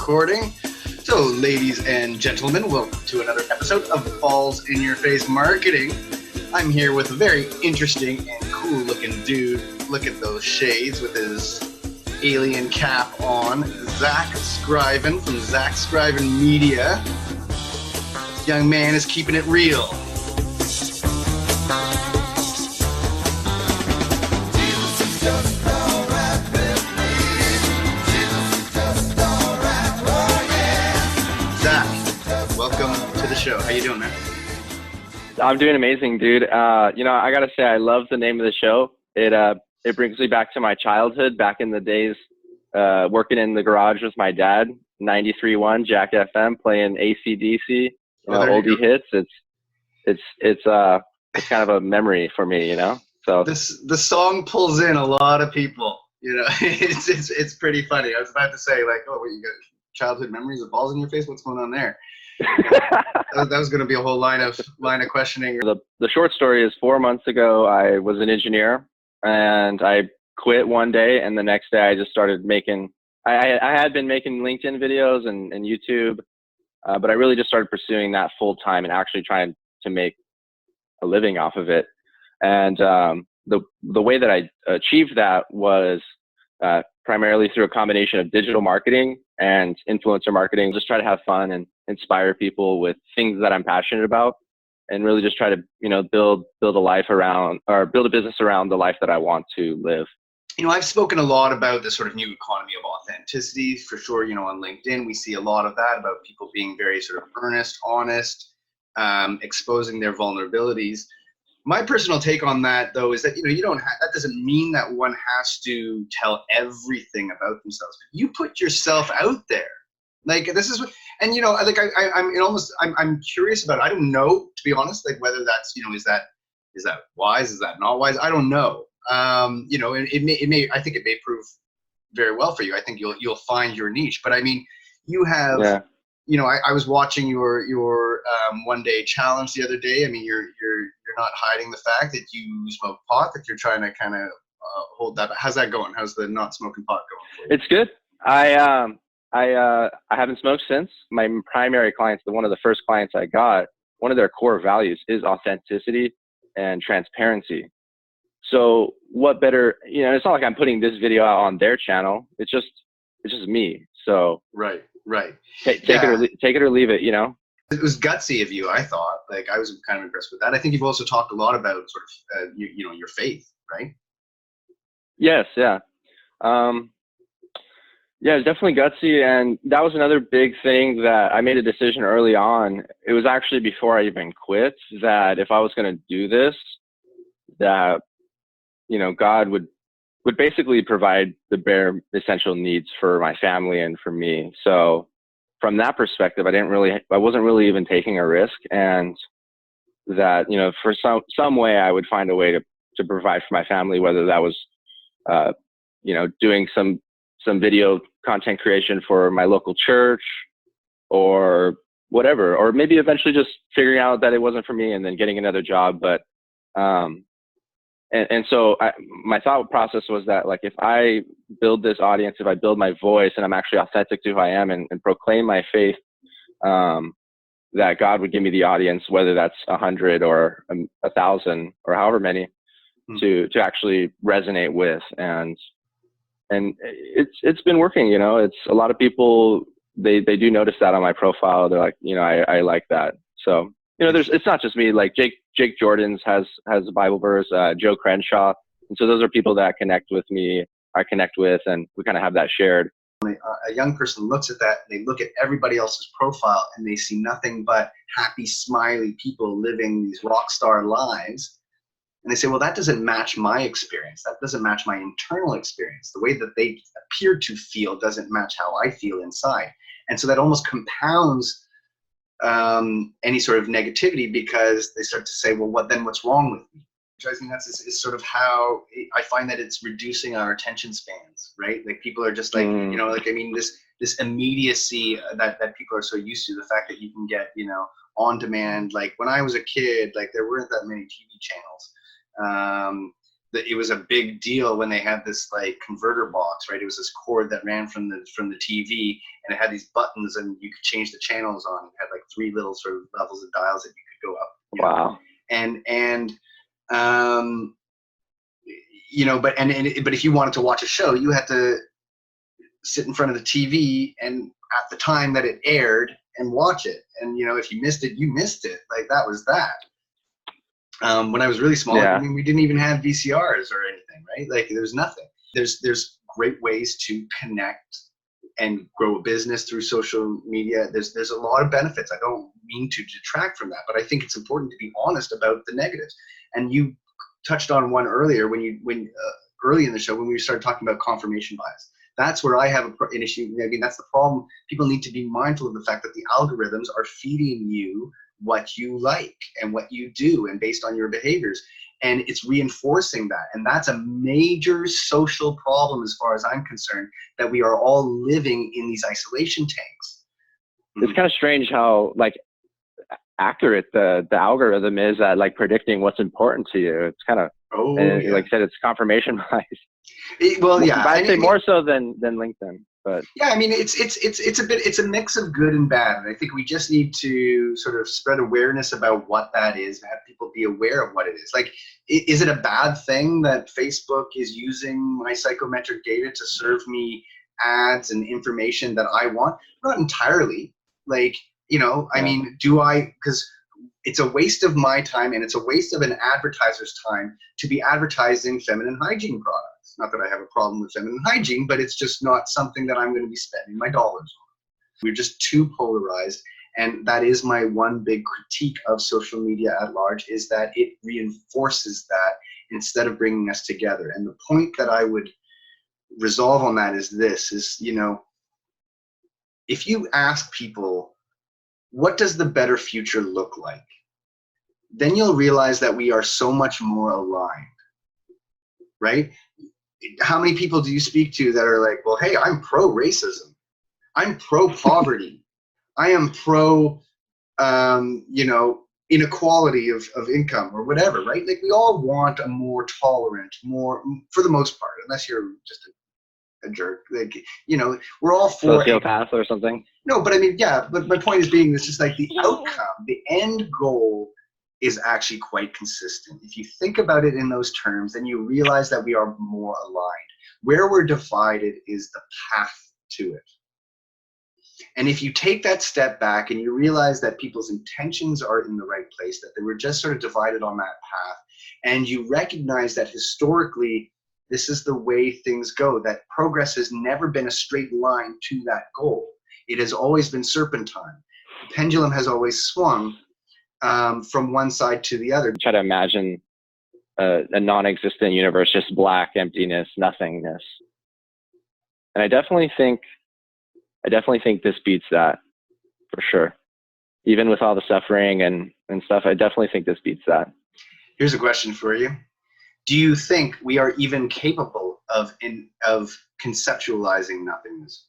recording. So, ladies and gentlemen, welcome to another episode of Ballz in Your Face Marketing. I'm here with a very interesting and cool looking dude. Look at those shades with his alien cap on. Zack Scriven from Zack Scriven Media. This young man is keeping it real. Show. How you doing, man? I'm doing amazing, dude. I gotta say, I love the name of the show. It brings me back to my childhood, back in the days working in the garage with my dad, 93.1 Jack FM, playing AC/DC, oldie hits. It's kind of a memory for me, you know. So the song pulls in a lot of people. You know, it's pretty funny. I was about to say, like, oh, what, you got childhood memories of Balls in Your Face? What's going on there? That was going to be a whole line of questioning. The short story is 4 months ago, I was an engineer and I quit one day, and the next day I just started making, I had been making LinkedIn videos and YouTube, but I really just started pursuing that full time and actually trying to make a living off of it. And the way that I achieved that was primarily through a combination of digital marketing and influencer marketing. Just try to have fun and inspire people with things that I'm passionate about, and really just try to, build a life around, or build a business around the life that I want to live. I've spoken a lot about the sort of new economy of authenticity, for sure. On LinkedIn, we see a lot of that, about people being very sort of earnest, honest, exposing their vulnerabilities. My personal take on that, though, is that, you don't have, that doesn't mean that one has to tell everything about themselves. But you put yourself out there. Like, this is what, and, I'm curious about it. I don't know, to be honest, like, whether that's, is that wise? Is that not wise? I don't know. It may, I think it may prove very well for you. I think you'll find your niche. But I mean, you have, I was watching your one day challenge the other day. I mean, you're not hiding the fact that you smoke pot, that you're trying to kind of hold that. How's that going? How's the not smoking pot going for you? It's good. I haven't smoked since. My primary clients, one of the first clients I got, one of their core values is authenticity and transparency. So what better, it's not like I'm putting this video out on their channel. It's just me. So right. Take it or leave it, It was gutsy of you, I thought. Like, I was kind of impressed with that. I think you've also talked a lot about sort of, your faith, right? Yes, yeah. Yeah, it's definitely gutsy. And that was another big thing that I made a decision early on. It was actually before I even quit, that if I was going to do this, that, God would basically provide the bare essential needs for my family and for me. So from that perspective, I wasn't really even taking a risk, and that, for some way I would find a way to provide for my family, whether that was, doing some video content creation for my local church or whatever, or maybe eventually just figuring out that it wasn't for me and then getting another job. But, so my thought process was that, like, if I build this audience, if I build my voice and I'm actually authentic to who I am and proclaim my faith, that God would give me the audience, whether that's 100 or 1,000 or however many, to actually resonate with. And it's been working, it's a lot of people, they do notice that on my profile. They're like, I like that. So, it's not just me. Like Jake Jordan's has a Bible verse, Joe Crenshaw. And so those are people that I connect with, and we kind of have that shared. A young person looks at that, they look at everybody else's profile, and they see nothing but happy, smiley people living these rock star lives. And they say, well, that doesn't match my experience. That doesn't match my internal experience. The way that they appear to feel doesn't match how I feel inside. And so that almost compounds any sort of negativity, because they start to say, well, what's wrong with me? Which I think is sort of how I find that it's reducing our attention spans, right? Like, people are just like, this immediacy that people are so used to, the fact that you can get, on demand. Like, when I was a kid, like, there weren't that many TV channels. it was a big deal when they had this like converter box, right? It was this cord that ran from the TV, and it had these buttons, and you could change the channels on. It had like 3 little sort of levels of dials that you could go up. Wow. But if you wanted to watch a show, you had to sit in front of the TV and at the time that it aired and watch it. And if you missed it, you missed it. Like that was that. When I was really small, I mean, we didn't even have VCRs or anything, right? Like there was nothing. There's great ways to connect and grow a business through social media. There's a lot of benefits. I don't mean to detract from that, but I think it's important to be honest about the negatives. And you touched on one earlier when early in the show when we started talking about confirmation bias. That's where I have an issue. I mean, that's the problem. People need to be mindful of the fact that the algorithms are feeding you what you like and what you do and based on your behaviors, and it's reinforcing that. And that's a major social problem as far as I'm concerned, that we are all living in these isolation tanks. It's kind of strange how like accurate the algorithm is at like predicting what's important to you. It's kind of like I said, it's confirmation bias. I'd say more so than LinkedIn. But yeah, I mean, it's a mix of good and bad, and I think we just need to sort of spread awareness about what that is, and have people be aware of what it is. Like, is it a bad thing that Facebook is using my psychometric data to serve me ads and information that I want? Not entirely. Like, I mean, because it's a waste of my time, and it's a waste of an advertiser's time to be advertising feminine hygiene products. Not that I have a problem with feminine hygiene, but it's just not something that I'm going to be spending my dollars on. We're just too polarized, and that is my one big critique of social media at large, is that it reinforces that instead of bringing us together. And the point that I would resolve on that is this, if you ask people, what does the better future look like? Then you'll realize that we are so much more aligned, right? How many people do you speak to that are like, well, hey, I'm pro-racism. I'm pro-poverty. I am pro, inequality of income or whatever, right? Like we all want a more tolerant, for the most part, unless you're just a jerk. Like, we're all for sociopath or something. No, but I mean, yeah, but my point is being, it's just like the outcome, the end goal is actually quite consistent. If you think about it in those terms, then you realize that we are more aligned. Where we're divided is the path to it. And if you take that step back and you realize that people's intentions are in the right place, that they were just sort of divided on that path, and you recognize that historically, this is the way things go, that progress has never been a straight line to that goal. It has always been serpentine. The pendulum has always swung from one side to the other. Try to imagine a non-existent universe, just black emptiness, nothingness. And I definitely think this beats that, for sure. Even with all the suffering and stuff, I definitely think this beats that. Here's a question for you. Do you think we are even capable of conceptualizing nothingness?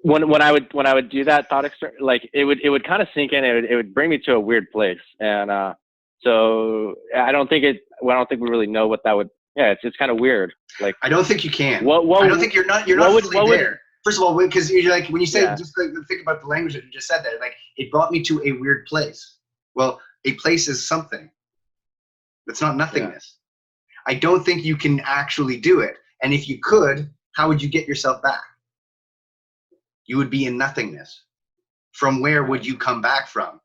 When I would do that thought experiment, like it would kind of sink in. It would bring me to a weird place, and so I don't think we really know what that would. Yeah, it's kind of weird. Like I don't think you can. I don't think you're not fully there. First of all, because you're like when you say just like, think about the language that you just said there, like it brought me to a weird place. Well, a place is something. That's not nothingness. Yeah. I don't think you can actually do it. And if you could, how would you get yourself back? You would be in nothingness. From where would you come back from?